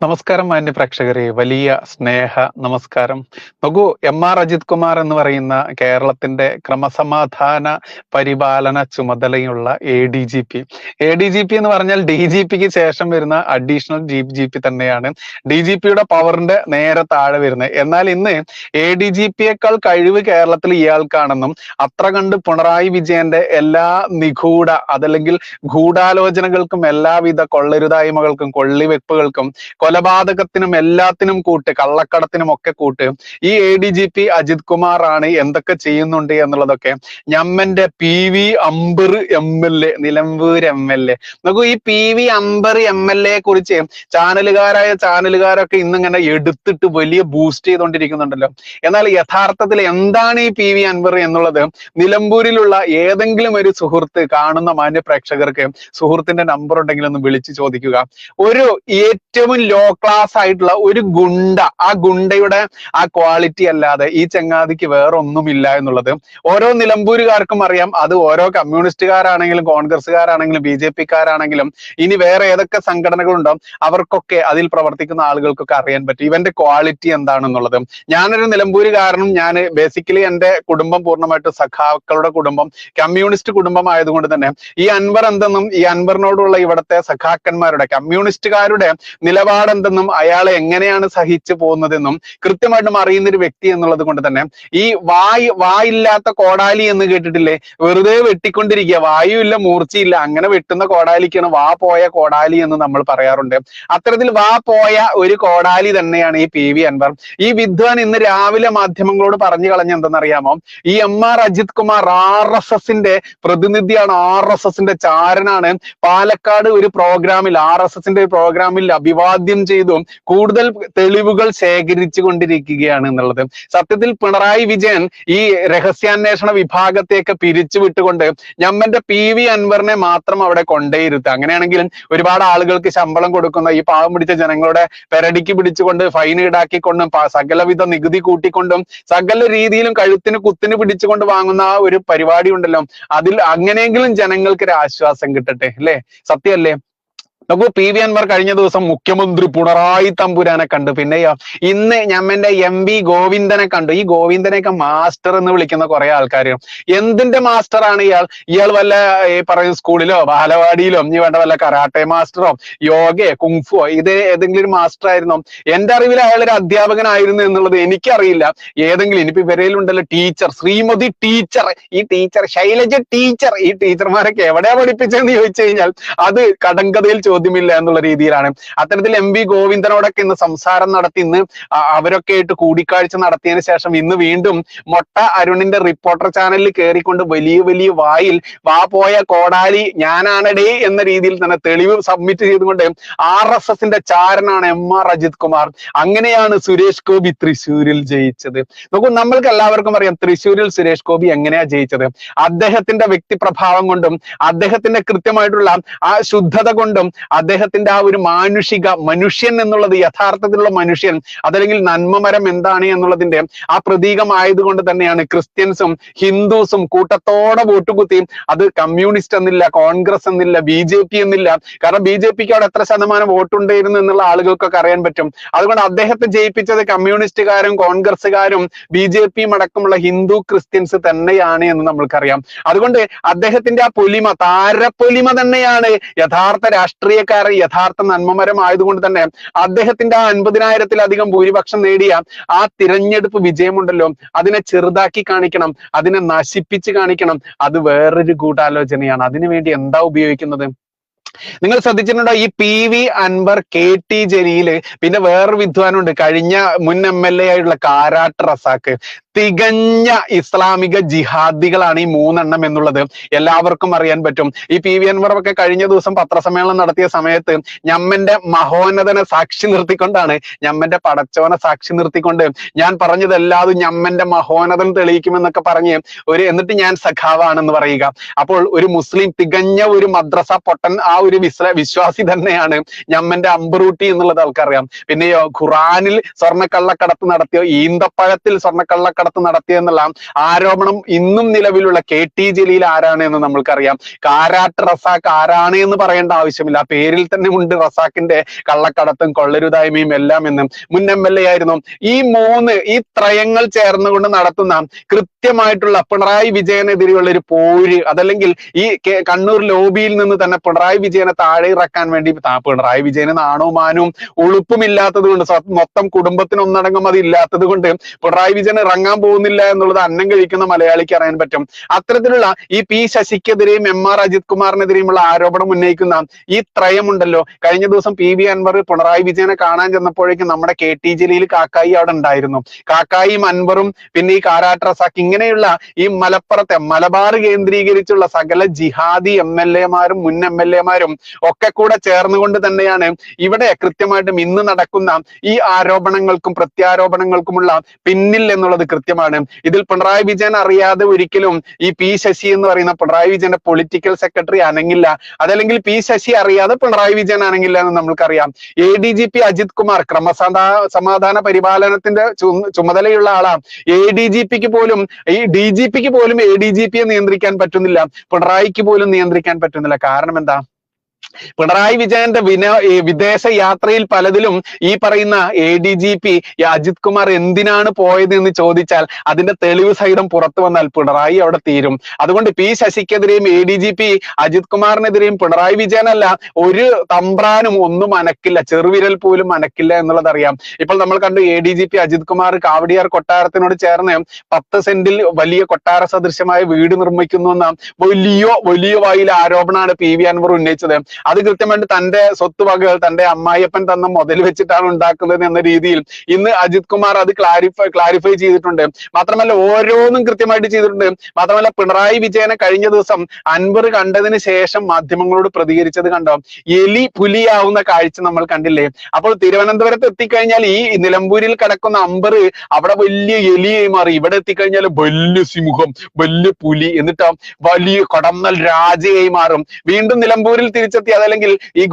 നമസ്കാരം മാന്യ പ്രേക്ഷകരെ, വലിയ സ്നേഹ നമസ്കാരം. നോക്കൂ, എം.ആർ. അജിത് കുമാർ എന്ന് പറയുന്ന കേരളത്തിന്റെ ക്രമസമാധാന പരിപാലന ചുമതലയുള്ള ADGP. ADGP എന്ന് പറഞ്ഞാൽ DGPക്ക് ശേഷം വരുന്ന അഡീഷണൽ DGP തന്നെയാണ്. DGPയുടെ പവറിന്റെ നേരെ താഴെ വരുന്നത്. എന്നാൽ ഇന്ന് ADGPയേക്കാൾ കഴിവ് കേരളത്തിൽ ഇയാൾക്കാണെന്നും അത്ര കണ്ട് പിണറായി വിജയന്റെ എല്ലാ നിഗൂഢ അതല്ലെങ്കിൽ ഗൂഢാലോചനകൾക്കും എല്ലാവിധ കൊള്ളരുതായ്മകൾക്കും കൊള്ളിവെപ്പുകൾക്കും കൊലപാതകത്തിനും എല്ലാത്തിനും കൂട്ട്, കള്ളക്കടത്തിനും ഒക്കെ കൂട്ട് ഈ ADGP അജിത് കുമാർ ആണ് എന്തൊക്കെ ചെയ്യുന്നുണ്ട് എന്നുള്ളതൊക്കെ ഞമ്മന്റെ PV Amber MLA, Nilambur MLA. നോക്കൂ, ഈ PV അംബർ MLA കുറിച്ച് ചാനലുകാരൊക്കെ ഇന്നിങ്ങനെ എടുത്തിട്ട് വലിയ ബൂസ്റ്റ് ചെയ്തുകൊണ്ടിരിക്കുന്നുണ്ടല്ലോ. എന്നാൽ യഥാർത്ഥത്തിൽ എന്താണ് ഈ PV അൻവർ എന്നുള്ളത് നിലമ്പൂരിലുള്ള ഏതെങ്കിലും ഒരു സുഹൃത്ത്, കാണുന്ന മാന്യ പ്രേക്ഷകർക്ക് സുഹൃത്തിന്റെ നമ്പർ ഉണ്ടെങ്കിൽ ഒന്ന് വിളിച്ചു ചോദിക്കുക. ഒരു ഏറ്റവും ലോ ക്ലാസ് ആയിട്ടുള്ള ഒരു ഗുണ്ട, ആ ഗുണ്ടയുടെ ആ ക്വാളിറ്റി അല്ലാതെ ഈ ചങ്ങാതിക്ക് വേറെ ഒന്നുമില്ല എന്നുള്ളത് ഓരോ നിലമ്പൂരുകാർക്കും അറിയാം. അത് ഓരോ കമ്മ്യൂണിസ്റ്റുകാരാണെങ്കിലും കോൺഗ്രസ്സുകാരാണെങ്കിലും BJPക്കാരാണെങ്കിലും ഇനി വേറെ ഏതൊക്കെ സംഘടനകളുണ്ടോ അവർക്കൊക്കെ, അതിൽ പ്രവർത്തിക്കുന്ന ആളുകൾക്കൊക്കെ അറിയാൻ പറ്റും ഇവന്റെ ക്വാളിറ്റി എന്താണെന്നുള്ളത്. ഞാനൊരു നിലമ്പൂരുകാരനും, ഞാൻ ബേസിക്കലി എന്റെ കുടുംബം പൂർണ്ണമായിട്ട് സഖാക്കളുടെ കുടുംബം, കമ്മ്യൂണിസ്റ്റ് കുടുംബം ആയതുകൊണ്ട് തന്നെ ഈ അൻവർ എന്തെന്നും ഈ അൻവറിനോടുള്ള ഇവിടുത്തെ സഖാക്കന്മാരുടെ കമ്മ്യൂണിസ്റ്റുകാരുടെ നിലപാട് എന്തെന്നും അയാളെ എങ്ങനെയാണ് സഹിച്ചു പോകുന്നതെന്നും കൃത്യമായിട്ടും അറിയുന്ന ഒരു വ്യക്തി എന്നുള്ളത് കൊണ്ട് തന്നെ ഈ വായില്ലാത്ത കോടാലി എന്ന് കേട്ടിട്ടില്ലേ? വെറുതെ വെട്ടിക്കൊണ്ടിരിക്കുക, വായുവില്ല മൂർച്ചയില്ല, അങ്ങനെ വെട്ടുന്ന കോടാലിക്കാണ് വാ പോയ കോടാലി എന്ന് നമ്മൾ പറയാറുണ്ട്. അത്തരത്തിൽ വാ പോയ ഒരു കോടാലി തന്നെയാണ് ഈ PV അൻവർ. ഈ വിദ്വാൻ ഇന്ന് രാവിലെ മാധ്യമങ്ങളോട് പറഞ്ഞു കളഞ്ഞ എന്തെന്നറിയാമോ? ഈ എം.ആർ. അജിത് കുമാർ RSSന്റെ പ്രതിനിധിയാണ്, RSSന്റെ ചാരനാണ്. പാലക്കാട് ഒരു പ്രോഗ്രാമിൽ, RSSന്റെ പ്രോഗ്രാമിൽ അഭിവാദ്യം ചെയ്തു കൂടുതൽ തെളിവുകൾ ശേഖരിച്ചു കൊണ്ടിരിക്കുകയാണ് എന്നുള്ളത്. സത്യത്തിൽ പിണറായി വിജയൻ ഈ രഹസ്യാന്വേഷണ വിഭാഗത്തെയൊക്കെ പിരിച്ചു വിട്ടുകൊണ്ട് ഞമ്മന്റെ PV അൻവറിനെ മാത്രം അവിടെ കൊണ്ടേയിരുത്തുക. അങ്ങനെയാണെങ്കിൽ ഒരുപാട് ആളുകൾക്ക് ശമ്പളം കൊടുക്കുന്ന ഈ പാവം പിടിച്ച ജനങ്ങളുടെ പെരടിക്ക് പിടിച്ചുകൊണ്ട് ഫൈൻ ഈടാക്കിക്കൊണ്ടും സകലവിധ നികുതി കൂട്ടിക്കൊണ്ടും സകല രീതിയിലും കഴുത്തിന് കുത്തിന് പിടിച്ചുകൊണ്ട് വാങ്ങുന്ന ആ ഒരു പരിപാടി ഉണ്ടല്ലോ, അതിൽ അങ്ങനെയെങ്കിലും ജനങ്ങൾക്ക് ഒരു ആശ്വാസം കിട്ടട്ടെ, അല്ലേ? സത്യമല്ലേ? നോക്കൂ, PV അൻവർ കഴിഞ്ഞ ദിവസം മുഖ്യമന്ത്രി പിണറായി തമ്പുരാനെ കണ്ടു. പിന്നെയോ ഇന്ന് ഞമ്മന്റെ MV ഗോവിന്ദനെ കണ്ടു. ഈ ഗോവിന്ദനെയൊക്കെ മാസ്റ്റർ എന്ന് വിളിക്കുന്ന കുറെ ആൾക്കാർ. എന്തിന്റെ മാസ്റ്റർ ആണ് ഇയാൾ വല്ല ഈ പറയുന്ന സ്കൂളിലോ ബാലവാടിയിലോ ഇനി വേണ്ട വല്ല കരാട്ടെ മാസ്റ്ററോ യോഗയോ കുങ്ഫുവോ ഇത് ഏതെങ്കിലും ഒരു മാസ്റ്റർ ആയിരുന്നോ? എന്റെ അറിവിൽ അയാൾ ഒരു അധ്യാപകനായിരുന്നു എന്നുള്ളത് എനിക്കറിയില്ല. ഏതെങ്കിലും ഇനിയിപ്പോ ഇവരേലുണ്ടല്ലോ ടീച്ചർ, ശ്രീമതി ടീച്ചർ, ഈ ടീച്ചർ ശൈലജ ടീച്ചർ, ഈ ടീച്ചർമാരൊക്കെ എവിടെയാ പഠിപ്പിച്ചതെന്ന് ചോദിച്ചു കഴിഞ്ഞാൽ അത് കടങ്കഥയിൽ ചോദ്യമില്ല എന്നുള്ള രീതിയിലാണ്. അത്തരത്തിൽ MV ഗോവിന്ദനോടൊക്കെ ഇന്ന് സംസാരം നടത്തി, ഇന്ന് അവരൊക്കെ ആയിട്ട് കൂടിക്കാഴ്ച നടത്തിയതിനു ശേഷം ഇന്ന് വീണ്ടും മൊട്ട അരുണിന്റെ റിപ്പോർട്ടർ ചാനലിൽ കയറിക്കൊണ്ട് വലിയ വലിയ വായിൽ വാ പോയ കോടാലി ഞാനാണടേ എന്ന രീതിയിൽ തന്നെ തെളിവ് സബ്മിറ്റ് ചെയ്തുകൊണ്ട് RSSന്റെ ചാരനാണ് എം.ആർ. അജിത് കുമാർ. അങ്ങനെയാണ് സുരേഷ് ഗോപി തൃശ്ശൂരിൽ ജയിച്ചത്. നോക്കൂ, നമ്മൾക്ക് എല്ലാവർക്കും അറിയാം തൃശ്ശൂരിൽ സുരേഷ് ഗോപി എങ്ങനെയാ ജയിച്ചത്. അദ്ദേഹത്തിന്റെ വ്യക്തിപ്രഭാവം കൊണ്ടും അദ്ദേഹത്തിന്റെ കൃത്യമായിട്ടുള്ള ആ ശുദ്ധത കൊണ്ടും അദ്ദേഹത്തിന്റെ ആ ഒരു മനുഷ്യൻ എന്നുള്ളത്, യഥാർത്ഥത്തിലുള്ള മനുഷ്യൻ അതല്ലെങ്കിൽ നന്മമരം എന്താണ് എന്നുള്ളതിന്റെ ആ പ്രതീകമായതുകൊണ്ട് തന്നെയാണ് ക്രിസ്ത്യൻസും ഹിന്ദുസും കൂട്ടത്തോടെ വോട്ടുകുത്തി. അത് കമ്മ്യൂണിസ്റ്റ് എന്നില്ല, കോൺഗ്രസ് എന്നില്ല, BJP എന്നില്ല. കാരണം BJPക്ക് അവിടെ എത്ര ശതമാനം വോട്ടുണ്ടായിരുന്നു എന്നുള്ള ആളുകൾക്കൊക്കെ അറിയാൻ പറ്റും. അതുകൊണ്ട് അദ്ദേഹത്തെ ജയിപ്പിച്ചത് കമ്മ്യൂണിസ്റ്റുകാരും കോൺഗ്രസ്സുകാരും BJPയും അടക്കമുള്ള ഹിന്ദു ക്രിസ്ത്യൻസ് തന്നെയാണ് എന്ന് നമ്മൾക്കറിയാം. അതുകൊണ്ട് അദ്ദേഹത്തിന്റെ ആ പൊലിമ, താരപ്പൊലിമ തന്നെയാണ് യഥാർത്ഥ രാഷ്ട്രീയക്കാരൻ, യഥാർത്ഥ നന്മമരം ആയതുകൊണ്ട് തന്നെ അദ്ദേഹത്തിന്റെ ആ 50,000-ത്തിലധികം ഭൂരിപക്ഷം നേടിയ ആ തിരഞ്ഞെടുപ്പ് വിജയമുണ്ടല്ലോ, അതിനെ ചെറുതാക്കി കാണിക്കണം, അതിനെ നശിപ്പിച്ച് കാണിക്കണം. അത് വേറൊരു ഗൂഢാലോചനയാണ്. അതിനുവേണ്ടി എന്താ ഉപയോഗിക്കുന്നത്? നിങ്ങൾ ശ്രദ്ധിച്ചിട്ടുണ്ടോ? ഈ PV അൻവർ, KT ജലീല്, പിന്നെ വേറൊരു വിദ്വാനുണ്ട്, കഴിഞ്ഞ മുൻ MLA ആയിട്ടുള്ള കാരാട്ട് റസാക്ക്. തികഞ്ഞ ഇസ്ലാമിക ജിഹാദികളാണ് ഈ 3 എണ്ണം എന്നുള്ളത് എല്ലാവർക്കും അറിയാൻ പറ്റും. ഈ PV അൻവർ ഒക്കെ കഴിഞ്ഞ ദിവസം പത്രസമ്മേളനം നടത്തിയ സമയത്ത് ഞമ്മന്റെ മഹോന്നതനെ സാക്ഷി നിർത്തിക്കൊണ്ടാണ്, ഞമ്മന്റെ പടച്ചോനെ സാക്ഷി നിർത്തിക്കൊണ്ട് ഞാൻ പറഞ്ഞതെല്ലാതും ഞമ്മന്റെ മഹോന്നതൻ തെളിയിക്കുമെന്നൊക്കെ പറഞ്ഞ് എന്നിട്ട് ഞാൻ സഖാവാണെന്ന് പറയുക. അപ്പോൾ ഒരു മുസ്ലിം, തികഞ്ഞ ഒരു മദ്രസ പൊട്ടൻ, ആ ഒരു വിശ്വാസി തന്നെയാണ് ഞമ്മന്റെ അമ്പറൂട്ടി എന്നുള്ളത് ആൾക്കറിയാം. പിന്നെയോ ഖുറാനിൽ സ്വർണ്ണക്കള്ളക്കടത്ത് നടത്തിയോ, ഈന്തപ്പഴത്തിൽ സ്വർണ്ണക്കള്ളക്കടത്ത് നടത്തിയോ എന്നുള്ള ആരോപണം ഇന്നും നിലവിലുള്ള KT ജലീൽ ആരാണ് എന്ന് നമ്മൾക്കറിയാം. കാരാട്ട് റസാഖ് ആരാണ് എന്ന് പറയേണ്ട ആവശ്യമില്ല, ആ പേരിൽ തന്നെ ഉണ്ട് റസാഖിന്റെ കള്ളക്കടത്തും കൊള്ളരുതായ്മയും എല്ലാം എന്നും. മുൻ MLA ആയിരുന്നു. ഈ ത്രയങ്ങൾ ചേർന്നുകൊണ്ട് നടത്തുന്ന കൃത്യമായിട്ടുള്ള പിണറായി വിജയനെതിരെയുള്ള ഒരു പോര്, അതല്ലെങ്കിൽ ഈ കണ്ണൂർ ലോബിയിൽ നിന്ന് തന്നെ പിണറായി വിജയനെ താഴെ ഇറക്കാൻ വേണ്ടി, പിണറായി വിജയന് നാണവും മാനവും ഉളുപ്പുമില്ലാത്തത് കൊണ്ട്, മൊത്തം കുടുംബത്തിന് ഒന്നടങ്കം അത് ഇല്ലാത്തത് കൊണ്ട് പിണറായി വിജയൻ ഇറങ്ങാൻ പോകുന്നില്ല എന്നുള്ളത് അന്നം കഴിക്കുന്ന മലയാളിക്ക് അറിയാൻ പറ്റും. അത്തരത്തിലുള്ള ഈ P ശശിക്കെതിരെയും MR അജിത് കുമാറിനെതിരെയുമുള്ള ആരോപണം ഉന്നയിക്കുന്ന ഈ ത്രയമുണ്ടല്ലോ, കഴിഞ്ഞ ദിവസം PV അൻവർ പിണറായി വിജയനെ കാണാൻ ചെന്നപ്പോഴേക്കും നമ്മുടെ KT ജലീൽ കാക്കായി അവിടെ ഉണ്ടായിരുന്നു. കാക്കായും അൻവറും പിന്നെ ഈ കാരാട്ട് റസാഖ്, ഇങ്ങനെയുള്ള ഈ മലപ്പുറത്തെ മലബാർ കേന്ദ്രീകരിച്ചുള്ള സകല ജിഹാദി MLA മാരും മുൻ MLA മാരും ഒക്കെ കൂടെ ചേർന്നുകൊണ്ട് തന്നെയാണ് ഇവിടെ കൃത്യമായിട്ടും ഇന്ന് നടക്കുന്ന ഈ ആരോപണങ്ങൾക്കും പ്രത്യാരോപണങ്ങൾക്കുമുള്ള പിന്നിൽ എന്നുള്ളത് കൃത്യമാണ്. ഇതിൽ പിണറായി വിജയൻ അറിയാതെ ഒരിക്കലും ഈ P ശശി എന്ന് പറയുന്ന പിണറായി വിജയന്റെ പൊളിറ്റിക്കൽ സെക്രട്ടറി അനങ്ങില്ല, അതല്ലെങ്കിൽ P ശശി അറിയാതെ പിണറായി വിജയൻ അനങ്ങില്ല എന്ന് നമ്മൾക്കറിയാം. ADGP അജിത് കുമാർ ക്രമസമാധാന പരിപാലനത്തിന്റെ ചുമതലയുള്ള ആളാണ്. ADGPക്ക് പോലും ഈ DGPക്ക് പോലും ADGPയെ നിയന്ത്രിക്കാൻ പറ്റുന്നില്ല, പിണറായിക്ക് പോലും നിയന്ത്രിക്കാൻ പറ്റുന്നില്ല. കാരണം എന്താ? പിണറായി വിജയന്റെ വിദേശ യാത്രയിൽ പലതിലും ഈ പറയുന്ന ADGP അജിത് കുമാർ എന്തിനാണ് പോയത് എന്ന് ചോദിച്ചാൽ അതിന്റെ തെളിവ് സഹിതം പുറത്തു വന്നാൽ പിണറായി അവിടെ തീരും. അതുകൊണ്ട് P ശശിക്കെതിരെയും ADGP അജിത് കുമാറിനെതിരെയും പിണറായി വിജയനല്ല ഒരു തമ്പ്രാനും ഒന്നും അനക്കില്ല, ചെറുവിരൽ പോലും അനക്കില്ല എന്നുള്ളത് അറിയാം. ഇപ്പോൾ നമ്മൾ കണ്ടു ADGP അജിത് കുമാർ കാവടിയാർ കൊട്ടാരത്തിനോട് ചേർന്ന് 10 സെന്റിൽ വലിയ കൊട്ടാര സദൃശമായ വീട് നിർമ്മിക്കുന്നു എന്ന വലിയ വായിൽ ആരോപണമാണ് PV അൻവർ ഉന്നയിച്ചത്. അത് കൃത്യമായിട്ട് തന്റെ സ്വത്തുവകകൾ തന്റെ അമ്മായിയപ്പൻ തന്ന മുതൽ വെച്ചിട്ടാണ് ഉണ്ടാക്കുന്നത് എന്ന രീതിയിൽ ഇന്ന് അജിത് കുമാർ അത് ക്ലാരിഫൈ ചെയ്തിട്ടുണ്ട്. മാത്രമല്ല ഓരോന്നും കൃത്യമായിട്ട് ചെയ്തിട്ടുണ്ട്. മാത്രമല്ല പിണറായി വിജയനെ കഴിഞ്ഞ ദിവസം അൻവർ കണ്ടതിന് ശേഷം മാധ്യമങ്ങളോട് പ്രതികരിച്ചത് കണ്ടോ, എലി പുലിയാവുന്ന കാഴ്ച നമ്മൾ കണ്ടില്ലേ. അപ്പോൾ തിരുവനന്തപുരത്ത് എത്തിക്കഴിഞ്ഞാൽ ഈ നിലമ്പൂരിൽ കിടക്കുന്ന അമ്പർ അവിടെ വലിയ എലിയായി മാറി, ഇവിടെ എത്തിക്കഴിഞ്ഞാൽ വലിയ സിംഹം, വലിയ പുലി, എന്നിട്ടോ വലിയ കടന്നൽ രാജയായി മാറും. വീണ്ടും നിലമ്പൂരിൽ തിരിച്ചെത്തി, അതല്ലെങ്കിൽ ഈ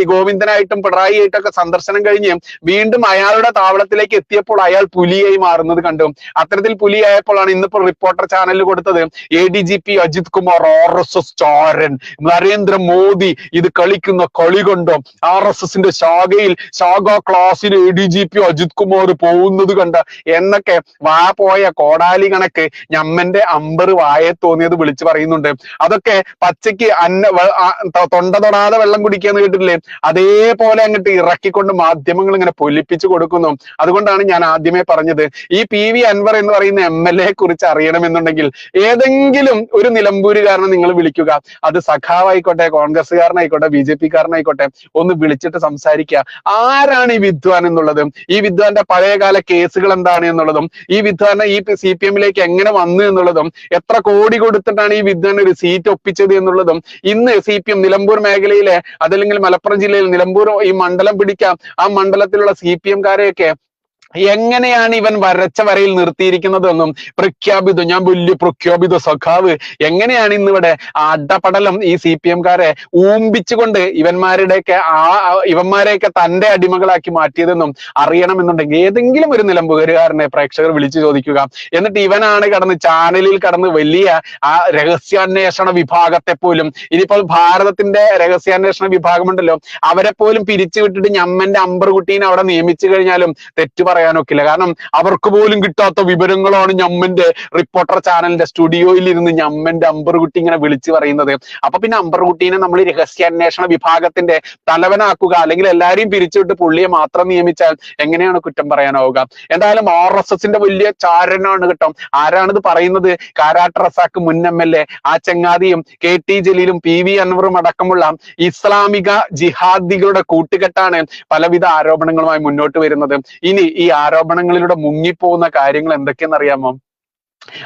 ഗോവിന്ദനായിട്ടും പിണറായി ആയിട്ടൊക്കെ സന്ദർശനം കഴിഞ്ഞ് വീണ്ടും അയാളുടെ താവളത്തിലേക്ക് എത്തിയപ്പോൾ അയാൾ പുലിയായി മാറുന്നത് കണ്ടു. അത്തരത്തിൽ പുലിയായപ്പോഴാണ് ഇന്നിപ്പോൾ റിപ്പോർട്ടർ ചാനലിൽ കൊടുത്തത് ADGP അജിത് കുമാർ RSS ചാരൻ, നരേന്ദ്രമോദി ഇത് കളിക്കുന്ന കളി കണ്ടോ, RSSന്റെ ശാഖാ ക്ലാസ്സിൽ ADGP അജിത് കുമാർ പോകുന്നത് കണ്ട എന്നൊക്കെ പോയ കോടാലി കണക്ക് ഞമ്മന്റെ അമ്പർ വായെ തോന്നിയത് വിളിച്ചു പറയുന്നുണ്ട്. അതൊക്കെ പച്ചയ്ക്ക് തൊണ്ട തൊടാതെ വെള്ളം കുടിക്കാന്ന് കേട്ടില്ലേ, അതേപോലെ അങ്ങോട്ട് ഇറക്കിക്കൊണ്ട് മാധ്യമങ്ങൾ ഇങ്ങനെ പൊലിപ്പിച്ചു കൊടുക്കുന്നു. അതുകൊണ്ടാണ് ഞാൻ ആദ്യമേ പറഞ്ഞത്, ഈ PV അൻവർ എന്ന് പറയുന്ന MLA കുറിച്ച് അറിയണമെന്നുണ്ടെങ്കിൽ ഏതെങ്കിലും ഒരു നിലമ്പൂരുകാരനെ നിങ്ങൾ വിളിക്കുക, അത് സഖാവായിക്കോട്ടെ, കോൺഗ്രസ്സുകാരനായിക്കോട്ടെ, BJP-കാരനായിക്കോട്ടെ, ഒന്ന് വിളിച്ചിട്ട് സംസാരിക്കുക. ആരാണ് ഈ വിദ്വാൻ എന്നുള്ളതും, ഈ വിദ്വാന്റെ പഴയകാല കേസുകൾ എന്താണ് എന്നുള്ളതും, ഈ വിദ്വാനെ ഈ CPM-ലേക്ക് എങ്ങനെ വന്നു എന്നുള്ളതും, എത്ര കോടി കൊടുത്തിട്ടാണ് ഈ വിദ്വാൻ ഒരു സീറ്റ് ഒപ്പിച്ചത് എന്നുള്ളതും ഇന്ന് CPM നിലമ്പൂർ മേഖലയിലെ, അതല്ലെങ്കിൽ മലപ്പുറം ജില്ലയിൽ നിലമ്പൂർ ഈ മണ്ഡലം പിടിക്കാം, ആ മണ്ഡലത്തിലുള്ള CPM-കാരെയൊക്കെ എങ്ങനെയാണ് ഇവൻ വരച്ച വരയിൽ നിർത്തിയിരിക്കുന്നതെന്നും ഞാൻ വലിയ പ്രഖ്യാപിത സഖാവ്, എങ്ങനെയാണ് ഇന്നിവിടെ അടപടലം ഈ CPM-കാരെ ഊമ്പിച്ചുകൊണ്ട് ഇവന്മാരെയൊക്കെ തന്റെ അടിമകളാക്കി മാറ്റിയതെന്നും അറിയണമെന്നുണ്ടെങ്കിൽ ഏതെങ്കിലും ഒരു നിലമ്പൂരുകാരനെ പ്രേക്ഷകർ വിളിച്ചു ചോദിക്കുക. എന്നിട്ട് ഇവനാണ് ചാനലിൽ കടന്ന് വലിയ ആ രഹസ്യാന്വേഷണ വിഭാഗത്തെ പോലും, ഇനിയിപ്പോൾ ഭാരതത്തിന്റെ രഹസ്യാന്വേഷണ വിഭാഗമുണ്ടല്ലോ, അവരെ പോലും പിരിച്ചുവിട്ടിട്ട് ഞമ്മന്റെ അമ്പർകുട്ടീനെ അവിടെ നിയമിച്ചു കഴിഞ്ഞാലും തെറ്റു പറയാനൊക്കില്ല. കാരണം അവർക്ക് പോലും കിട്ടാത്ത വിവരങ്ങളാണ് ഞമ്മന്റെ റിപ്പോർട്ടർ ചാനലിന്റെ സ്റ്റുഡിയോയിൽ ഇരുന്ന് ഞമ്മന്റെ അമ്പർകുട്ടി ഇങ്ങനെ വിളിച്ചു പറയുന്നത്. അപ്പൊ പിന്നെ അമ്പർകുട്ടീനെ നമ്മൾ രഹസ്യാന്വേഷണ വിഭാഗത്തിന്റെ തലവനാക്കുക, അല്ലെങ്കിൽ എല്ലാരെയും പിരിച്ചുവിട്ട് പുള്ളിയെ മാത്രം നിയമിച്ചാൽ എങ്ങനെയാണ് കുറ്റം പറയാനാവുക? എന്തായാലും RSSന്റെ വലിയ ചാരനാണ് കേട്ടോ. ആരാണിത് പറയുന്നത്? കാരാട്ട് റസാഖ് മുൻ MLA, ആ ചങ്ങാതിയും KT ജലീലും PV അൻവറും അടക്കമുള്ള ഇസ്ലാമിക ജിഹാദികളുടെ കൂട്ടുകെട്ടാണ് പലവിധ ആരോപണങ്ങളുമായി മുന്നോട്ട് വരുന്നത്. ഇനി ഈ ആരോപണങ്ങളിലൂടെ മുങ്ങിപ്പോകുന്ന കാര്യങ്ങൾ എന്തൊക്കെയെന്ന് അറിയാമോ?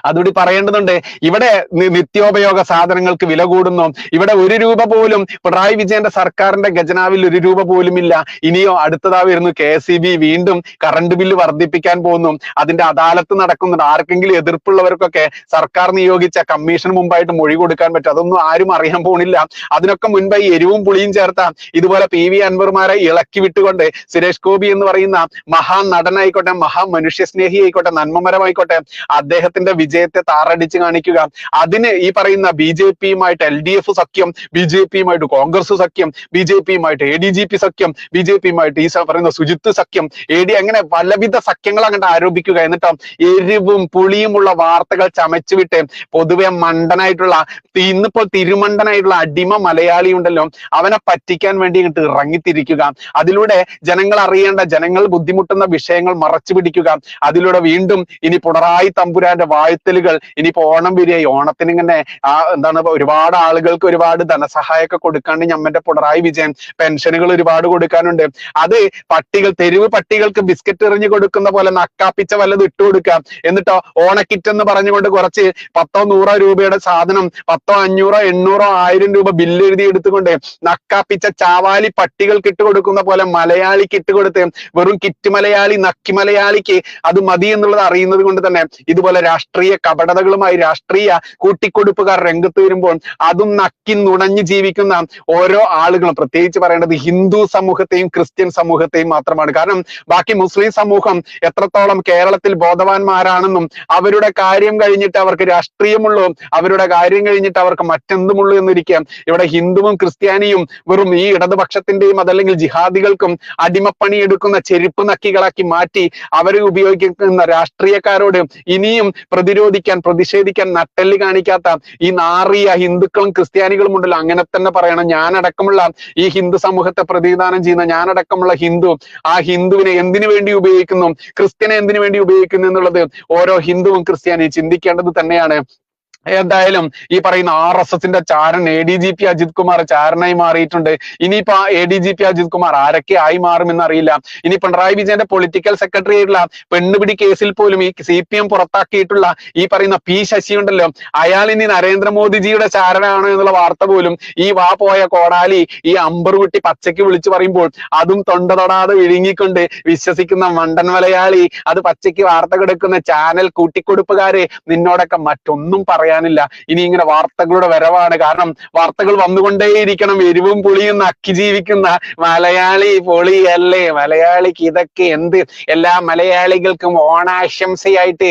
അതുകൂടി പറയേണ്ടതുണ്ട്. ഇവിടെ നിത്യോപയോഗ സാധനങ്ങൾക്ക് വില കൂടുന്നു. ഇവിടെ 1 രൂപ പോലും പിണറായി വിജയന്റെ സർക്കാരിന്റെ ഖജനാവിൽ 1 രൂപ പോലും ഇല്ല. ഇനിയോ അടുത്തതാ വരുന്നു KSEB വീണ്ടും കറണ്ട് ബില്ല് വർദ്ധിപ്പിക്കാൻ പോകുന്നു. അതിന്റെ അദാലത്ത് നടക്കുന്നുണ്ട്. ആർക്കെങ്കിലും എതിർപ്പുള്ളവർക്കൊക്കെ സർക്കാർ നിയോഗിച്ച കമ്മീഷന് മുമ്പായിട്ട് മൊഴി കൊടുക്കാൻ പറ്റും. അതൊന്നും ആരും അറിയാൻ പോണില്ല. അതിനൊക്കെ മുൻപായി എരിവും പുളിയും ചേർത്ത ഇതുപോലെ PV അൻവറുമാരെ ഇളക്കി വിട്ടുകൊണ്ട് സുരേഷ് ഗോപി എന്ന് പറയുന്ന മഹാ നടനായിക്കോട്ടെ, മഹാ മനുഷ്യസ്നേഹി ആയിക്കോട്ടെ, നന്മമരമായിക്കോട്ടെ, അദ്ദേഹത്തിന്റെ വിജയത്തെ താറടിച്ച് കാണിക്കുക. അതിന് ഈ പറയുന്ന BJP-യുമായിട്ട് LDF സഖ്യം, BJP-യുമായിട്ട് കോൺഗ്രസ് സഖ്യം, BJP-യുമായിട്ട് ADGP സഖ്യം, BJP-യുമായിട്ട് ഈ പറയുന്ന സുജിത്ത് സഖ്യം, അങ്ങനെ പലവിധ സഖ്യങ്ങൾ അങ്ങോട്ട് ആരോപിക്കുക. എന്നിട്ടോ എരിവും പുളിയുമുള്ള വാർത്തകൾ ചമച്ചുവിട്ട് പൊതുവെ മണ്ടനായിട്ടുള്ള, ഇന്നിപ്പോൾ തിരുമണ്ടനായിട്ടുള്ള അടിമ മലയാളി ഉണ്ടല്ലോ, അവനെ പറ്റിക്കാൻ വേണ്ടി ഇങ്ങോട്ട് ഇറങ്ങിത്തിരിക്കുക. അതിലൂടെ ജനങ്ങൾ അറിയേണ്ട, ജനങ്ങൾ ബുദ്ധിമുട്ടുന്ന വിഷയങ്ങൾ മറച്ചു പിടിക്കുക. അതിലൂടെ വീണ്ടും ഇനി പിണറായി തമ്പുരാന്റെ വാഴ്ത്തലുകൾ, ഇനിയിപ്പോ ഓണം വരികയായി, ഓണത്തിന് ഇങ്ങനെ എന്താണ് ഒരുപാട് ആളുകൾക്ക് ഒരുപാട് ധനസഹായമൊക്കെ കൊടുക്കാണ്ട് ഞമ്മന്റെ പിണറായി വിജയൻ പെൻഷനുകൾ ഒരുപാട് കൊടുക്കാനുണ്ട്. അത് തെരുവ് പട്ടികൾക്ക് ബിസ്ക്കറ്റ് എറിഞ്ഞു കൊടുക്കുന്ന പോലെ നക്കാപ്പിച്ച വല്ലതും ഇട്ടു കൊടുക്കുക. എന്നിട്ടോ ഓണക്കിറ്റ് എന്ന് പറഞ്ഞുകൊണ്ട് കുറച്ച് 100-100 രൂപയുടെ സാധനം 500-800-1000 രൂപ ബില്ല് എഴുതി എടുത്തുകൊണ്ട് നക്കാപ്പിച്ച ചാവാലി പട്ടികൾക്ക് ഇട്ട് കൊടുക്കുന്ന പോലെ മലയാളിക്ക് ഇട്ട് കൊടുത്ത് വെറും കിറ്റ് മലയാളി, നക്കി മലയാളിക്ക് അത് മതി എന്നുള്ളത് അറിയുന്നത് കൊണ്ട് തന്നെ ഇതുപോലെ രാഷ്ട്രീയ കപടതകളുമായി രാഷ്ട്രീയ കൂട്ടിക്കൊടുപ്പുകാർ രംഗത്ത് വരുമ്പോൾ അതും നക്കി നുണഞ്ഞു ജീവിക്കുന്ന ഓരോ ആളുകളും, പ്രത്യേകിച്ച് പറയേണ്ടത് ഹിന്ദു സമൂഹത്തെയും ക്രിസ്ത്യൻ സമൂഹത്തെയും മാത്രമാണ്. കാരണം ബാക്കി മുസ്ലിം സമൂഹം എത്രത്തോളം കേരളത്തിൽ ബോധവാന്മാരാണെന്നും അവരുടെ കാര്യം കഴിഞ്ഞിട്ട് അവർക്ക് രാഷ്ട്രീയമുള്ളൂ, അവരുടെ കാര്യം കഴിഞ്ഞിട്ട് അവർക്ക് മറ്റെന്തുമുള്ളൂ എന്നിരിക്കാം. ഇവിടെ ഹിന്ദുവും ക്രിസ്ത്യാനിയും വെറും ഈ ഇടതുപക്ഷത്തിന്റെയും അതല്ലെങ്കിൽ ജിഹാദികൾക്കും അടിമപ്പണി എടുക്കുന്ന ചെരുപ്പ് നക്കികളാക്കി മാറ്റി അവരെ ഉപയോഗിക്കുന്ന രാഷ്ട്രീയക്കാരോട് ഇനിയും പ്രതിഷേധിക്കാൻ നട്ടെല്ല് കാണിക്കാത്ത ഈ നാറിയ ഹിന്ദുക്കളും ക്രിസ്ത്യാനികളും ഉണ്ടല്ലോ, അങ്ങനെ തന്നെ പറയണം. ഞാനടക്കമുള്ള ഈ ഹിന്ദു സമൂഹത്തെ പ്രതിനിധാനം ചെയ്യുന്ന ഞാനടക്കമുള്ള ഹിന്ദു, ആ ഹിന്ദുവിനെ എന്തിനു വേണ്ടി ഉപയോഗിക്കുന്നു, ക്രിസ്ത്യനെ എന്തിനു വേണ്ടി ഉപയോഗിക്കുന്നു എന്നുള്ളത് ഓരോ ഹിന്ദുവും ക്രിസ്ത്യാനിയും ചിന്തിക്കേണ്ടത് തന്നെയാണ്. എന്തായാലും ഈ പറയുന്ന RSSന്റെ ചാരൻ ADGP അജിത് കുമാർ ചാരനായി മാറിയിട്ടുണ്ട്. ഇനിയിപ്പോ ADGP അജിത് കുമാർ ആരൊക്കെ ആയി മാറുമെന്ന് അറിയില്ല. ഇനി പിണറായി വിജയന്റെ പൊളിറ്റിക്കൽ സെക്രട്ടറി ആയിട്ടുള്ള പെണ്ണുപിടി കേസിൽ പോലും ഈ CPM പുറത്താക്കിയിട്ടുള്ള ഈ പറയുന്ന P ശശി ഉണ്ടല്ലോ, അയാൾ ഇനി നരേന്ദ്രമോദിജിയുടെ ചാരനാണ് എന്നുള്ള വാർത്ത പോലും ഈ പോയ കോടാലി ഈ അമ്പറുകുട്ടി പച്ചയ്ക്ക് വിളിച്ചു പറയുമ്പോൾ അതും തൊണ്ട തൊടാതെ വിഴുങ്ങിക്കൊണ്ട് വിശ്വസിക്കുന്ന മണ്ടൻ മലയാളി, അത് പച്ചയ്ക്ക് വാർത്ത കൊടുക്കുന്ന ചാനൽ കൂട്ടിക്കൊടുപ്പുകാര്, നിന്നോടൊക്കെ മറ്റൊന്നും പറയാനില്ല. ഇനി ഇങ്ങനെ വാർത്തകളുടെ വരവാണ്. കാരണം വാർത്തകൾ വന്നുകൊണ്ടേയിരിക്കണം. എരിവും പുളിയും നക്കി ജീവിക്കുന്ന മലയാളി പൊളിയല്ലേ, മലയാളിക്ക് ഇതൊക്കെ എന്ത്. എല്ലാ മലയാളികൾക്കും ഓണാശംസയായിട്ട്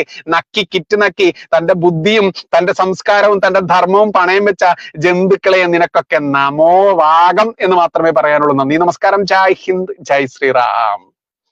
കിറ്റ് നക്കി തന്റെ ബുദ്ധിയും തന്റെ സംസ്കാരവും തന്റെ ധർമ്മവും പണയം വെച്ച ജന്തുക്കളെ നിനക്കൊക്കെ നമോ വാഗം എന്ന് മാത്രമേ പറയാനുള്ളൂ. നന്ദി, നമസ്കാരം, ജയ് ഹിന്ദ്, ജയ് ശ്രീറാം.